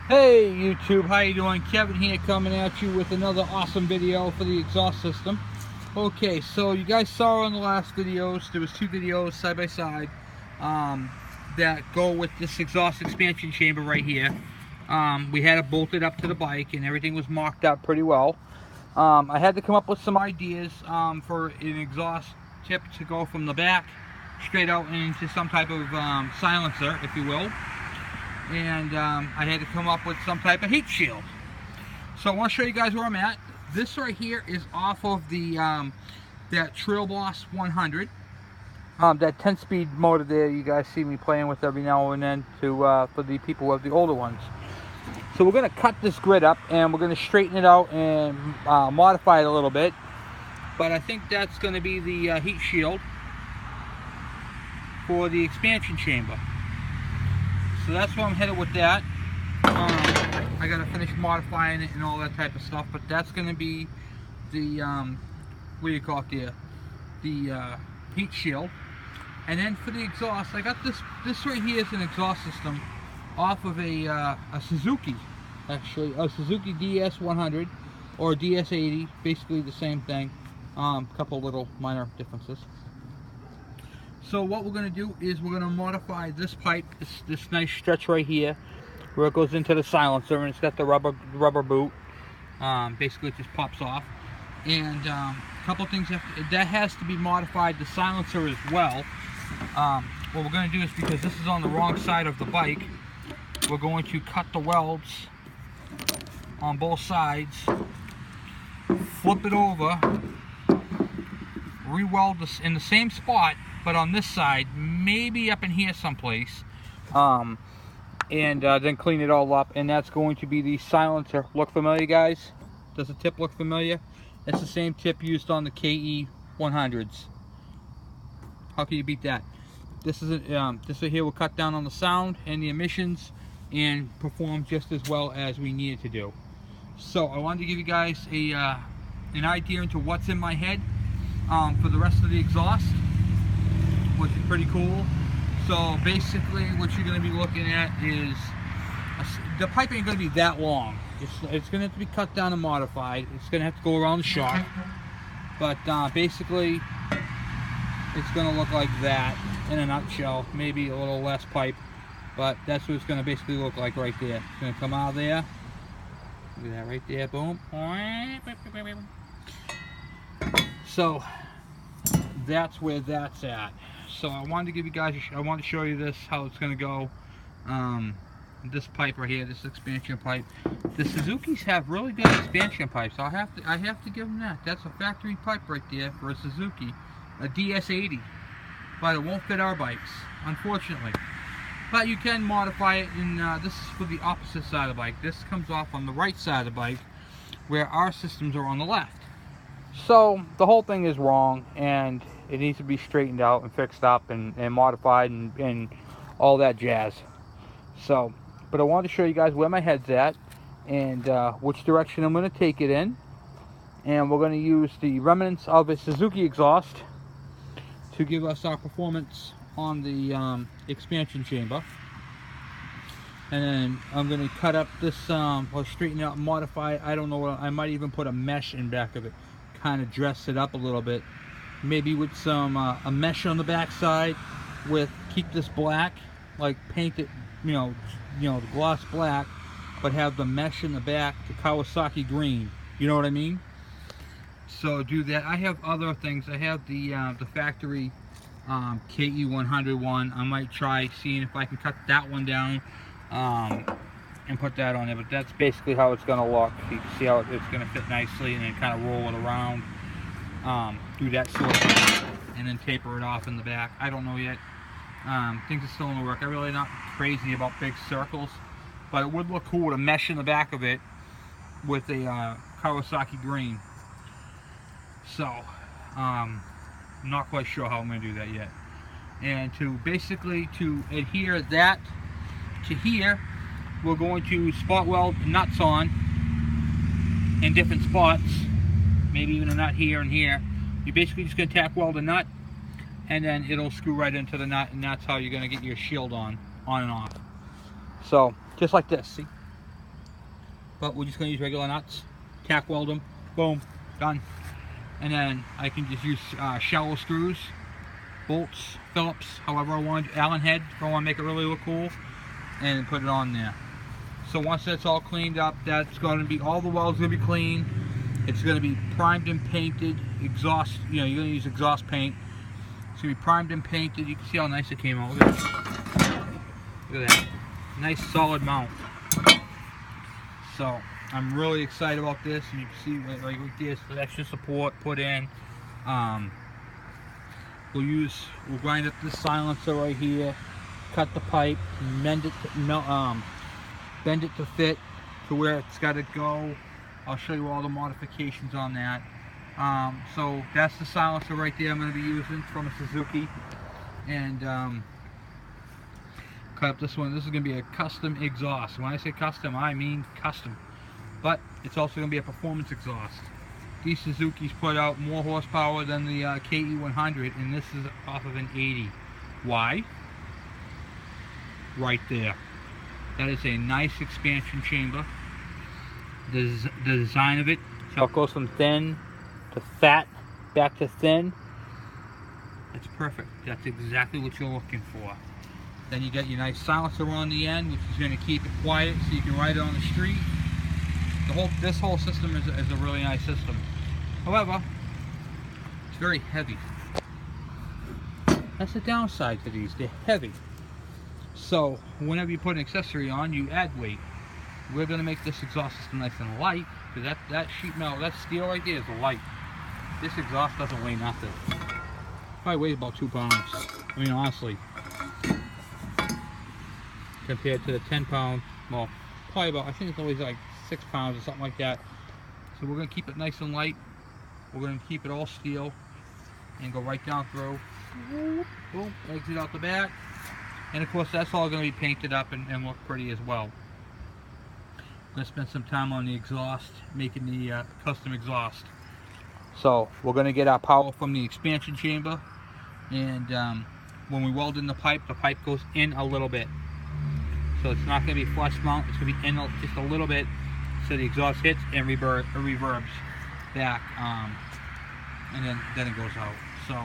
Hey YouTube, how you doing? Kevin here coming at you with another awesome video for the exhaust system. Okay, so you guys saw in the last videos, there was two videos side by side that go with this exhaust expansion chamber right here. We had it bolted up to the bike and everything was mocked up pretty well. I had to come up with some ideas for an exhaust tip to go from the back straight out into some type of silencer, if you will. And I had to come up with some type of heat shield. So I want to show you guys where I'm at. This right here is off of the that Trail Boss 100, that 10-speed motor there you guys see me playing with every now and then to for the people who have the older ones. So we're going to cut this grid up and we're going to straighten it out and modify it a little bit. But I think that's going to be the heat shield for the expansion chamber. So that's where I'm headed with that. I gotta finish modifying it and all that type of stuff, but that's gonna be the what do you call it there? The heat shield. And then for the exhaust, I got this right here is an exhaust system off of a Suzuki, actually a Suzuki DS100 or DS80, basically the same thing. Couple little minor differences. So what we're going to do is we're going to modify this pipe, this nice stretch right here, where it goes into the silencer, and it's got the rubber boot. Basically, it just pops off. And a couple things that has to be modified. The silencer as well. What we're going to do is, because this is on the wrong side of the bike, we're going to cut the welds on both sides, flip it over, re-weld this in the same spot, but on this side, maybe up in here someplace, and then clean it all up. And that's going to be the silencer. Look familiar, guys? Does the tip look familiar? It's the same tip used on the KE100s. How can you beat that? This is this right here will cut down on the sound and the emissions and perform just as well as we need it to do. So I wanted to give you guys an idea into what's in my head for the rest of the exhaust, which is pretty cool. So basically what you're going to be looking at is the pipe ain't going to be that long. It's going to have to be cut down and modified. It's going to have to go around the shock, but basically it's going to look like that in a nutshell. Maybe a little less pipe, but that's what it's going to basically look like right there. It's going to come out of there. Look at that right there, boom. So that's where that's at. So I wanted to give you guys, I wanted to show you this, how it's going to go. This pipe right here, this expansion pipe. The Suzukis have really good expansion pipes. I have to give them that. That's a factory pipe right there for a Suzuki, a DS80. But it won't fit our bikes, unfortunately. But you can modify it, and this is for the opposite side of the bike. This comes off on the right side of the bike, where our systems are on the left. So the whole thing is wrong, and it needs to be straightened out and fixed up and modified and all that jazz. So, but I wanted to show you guys where my head's at and which direction I'm going to take it in. And we're going to use the remnants of a Suzuki exhaust to give us our performance on the expansion chamber. And then I'm going to cut up this, or straighten it out and modify it. I don't know, I might even put a mesh in back of it, kind of dress it up a little bit, maybe with some a mesh on the back side, with keep this black, like paint it, you know the gloss black, but have the mesh in the back, the Kawasaki green, you know what I mean? So do that. I have other things. I have the factory KE100 one. I might try seeing if I can cut that one down and put that on there, but that's basically how it's going to look. You can see how it's going to fit nicely, and then kind of roll it around, do that sort of thing, and then taper it off in the back. I don't know yet. Things are still in the work. I'm really not crazy about big circles, but it would look cool to mesh in the back of it with a Kawasaki green. So I'm not quite sure how I'm going to do that yet. And to basically to adhere that to here, we're going to spot weld nuts on in different spots, maybe even a nut here and here. You're basically just going to tack weld a nut, and then it'll screw right into the nut, and that's how you're going to get your shield on and off. So just like this, see? but we're just going to use regular nuts, tack weld them, boom, done. And then I can just use shallow screws, bolts, Phillips, however I want, Allen head, if I want to make it really look cool, and put it on there. So once that's all cleaned up, that's going to be, all the welds going to be clean. It's going to be primed and painted, exhaust, you know, you're going to use exhaust paint. It's going to be primed and painted. You can see how nice it came out. Look at that. Look at that. Nice solid mount. So I'm really excited about this, and you can see right this, the extra support put in. We'll grind up this silencer right here, cut the pipe, bend it to fit to where it's got to go. I'll show you all the modifications on that. So that's the silencer right there I'm going to be using from a Suzuki, and cut up this one. This is going to be a custom exhaust. When I say custom, I mean custom, but it's also going to be a performance exhaust. These Suzukis put out more horsepower than the KE100, and this is off of an 80. Why? Right there. That is a nice expansion chamber. The design of it, so it goes from thin to fat, back to thin. It's perfect. That's exactly what you're looking for. Then you got your nice silencer on the end, which is going to keep it quiet so you can ride it on the street. This whole system is a really nice system. However, it's very heavy. That's the downside to these. They're heavy. So whenever you put an accessory on, you add weight. We're going to make this exhaust system nice and light, because that sheet metal, that steel right there is light. This exhaust doesn't weigh nothing. Probably weighs about 2 pounds. I mean, honestly. Compared to the 10-pound, well, probably about, I think it's always like 6 pounds or something like that. So we're going to keep it nice and light. We're going to keep it all steel and go right down through. Boom, exit out the back. And of course, that's all going to be painted up and look pretty as well. I'm going to spend some time on the exhaust, making the custom exhaust. So we're going to get our power from the expansion chamber, and when we weld in the pipe goes in a little bit. So it's not going to be flush mount, it's going to be in just a little bit, so the exhaust hits and reverbs back, and then it goes out. So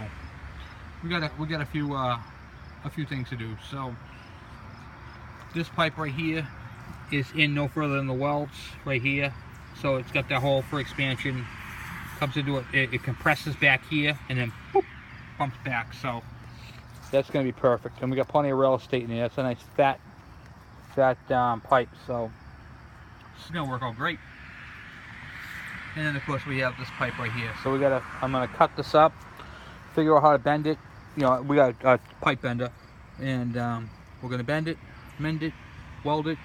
we got a few things to do. So this pipe right here is in no further than the welds right here. So it's got that hole for expansion. Comes into it, it compresses back here, and then boop, pumps back. So that's going to be perfect. And we got plenty of real estate in there. That's a nice fat pipe. So this is going to work out great. And then of course we have this pipe right here. So I'm going to cut this up, figure out how to bend it. You know, we got a pipe bender, and we're going to bend it, mend it, weld it,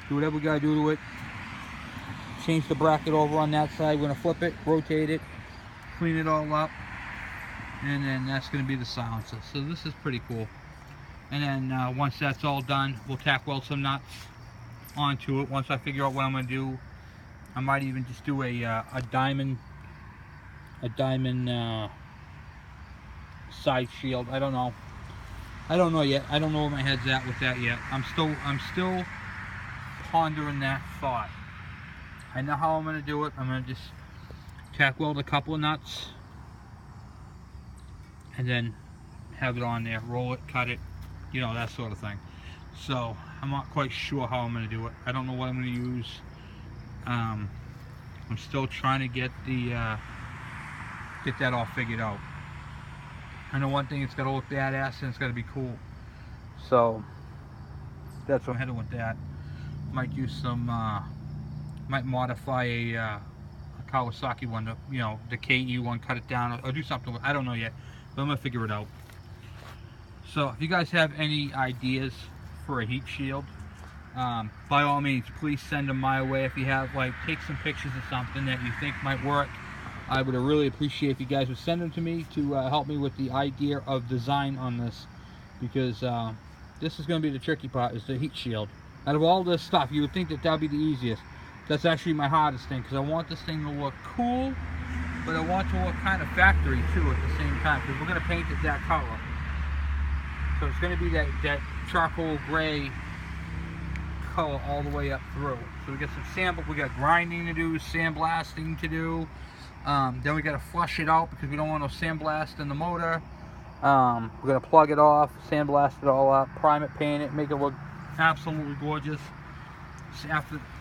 do whatever we got to do to it. Change the bracket over on that side. We're going to flip it, rotate it, clean it all up, and then that's going to be the silencer. So this is pretty cool. And then once that's all done, we'll tack weld some nuts onto it. Once I figure out what I'm going to do, I might even just do a diamond side shield. I don't know yet. I don't know where my head's at with that yet. I'm still pondering that thought. I know how I'm going to do it. I'm going to just tack weld a couple of nuts and then have it on there, roll it, cut it, you know, that sort of thing. So I'm not quite sure how I'm going to do it. I don't know what I'm going to use. I'm still trying to get that all figured out. I know one thing, it's got to look badass and it's got to be cool. So that's what I'm heading with that. Might use some, might modify a Kawasaki one, to, you know, the KE one, cut it down, or do something with, I don't know yet, but I'm gonna figure it out. So if you guys have any ideas for a heat shield, by all means, please send them my way. If you have, like, take some pictures of something that you think might work, I would really appreciate if you guys would send them to me to help me with the idea of design on this, because this is going to be the tricky part, is the heat shield. Out of all this stuff, you would think that would be the easiest. That's actually my hardest thing, because I want this thing to look cool, but I want it to look kind of factory too at the same time, because we're going to paint it that color. So it's going to be that charcoal gray color all the way up through. So we got some sand, we got grinding to do, sandblasting to do. Then we got to flush it out because we don't want no sandblast in the motor. We're going to plug it off, sandblast it all up, prime it, paint it, make it look absolutely gorgeous. So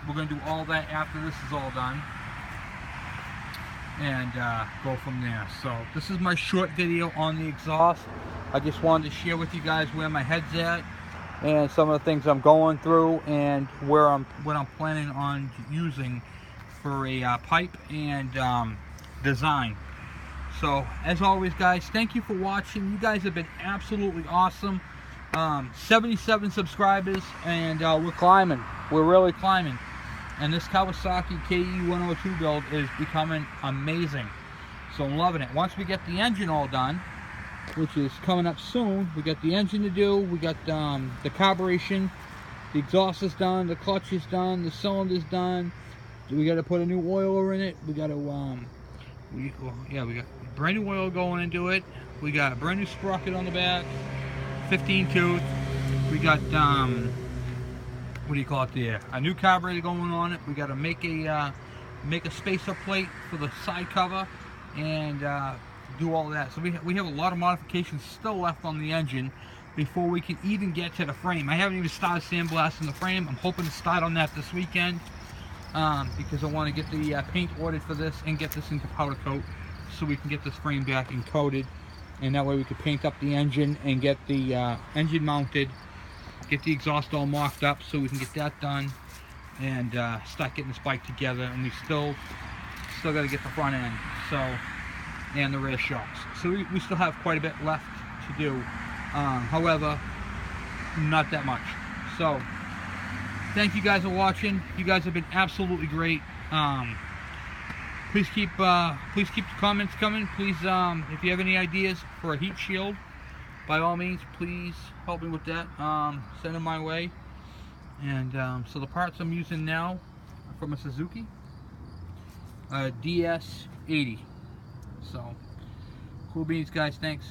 we're going to do all that after this is all done, and go from there. So this is my short video on the exhaust. I just wanted to share with you guys where my head's at and some of the things I'm going through and what I'm planning on using for a pipe and design. So as always, guys, thank you for watching. You guys have been absolutely awesome. 77 subscribers, and we're climbing. We're really climbing. And this Kawasaki KE102 build is becoming amazing. So I'm loving it. Once we get the engine all done, which is coming up soon, we got the engine to do, we got the carburation, the exhaust is done, the clutch is done, the cylinder's done. We got to put a new oiler in it. We got to we got brand new oil going into it. We got a brand new sprocket on the back, 15 tooth. We got what do you call it there? A new carburetor going on it. We got to make a spacer plate for the side cover and do all that. So we have a lot of modifications still left on the engine before we can even get to the frame. I haven't even started sandblasting the frame. I'm hoping to start on that this weekend because I want to get the paint ordered for this and get this into powder coat so we can get this frame back and coated, and that way we can paint up the engine and get the engine mounted, get the exhaust all mocked up so we can get that done and start getting this bike together. And we still got to get the front end and the rear shocks. So we still have quite a bit left to do. However, not that much. So thank you guys for watching. You guys have been absolutely great. Please keep the comments coming. Please, if you have any ideas for a heat shield, by all means, please help me with that. Send them my way. And so the parts I'm using now are from a Suzuki DS80. So cool beans, guys. Thanks.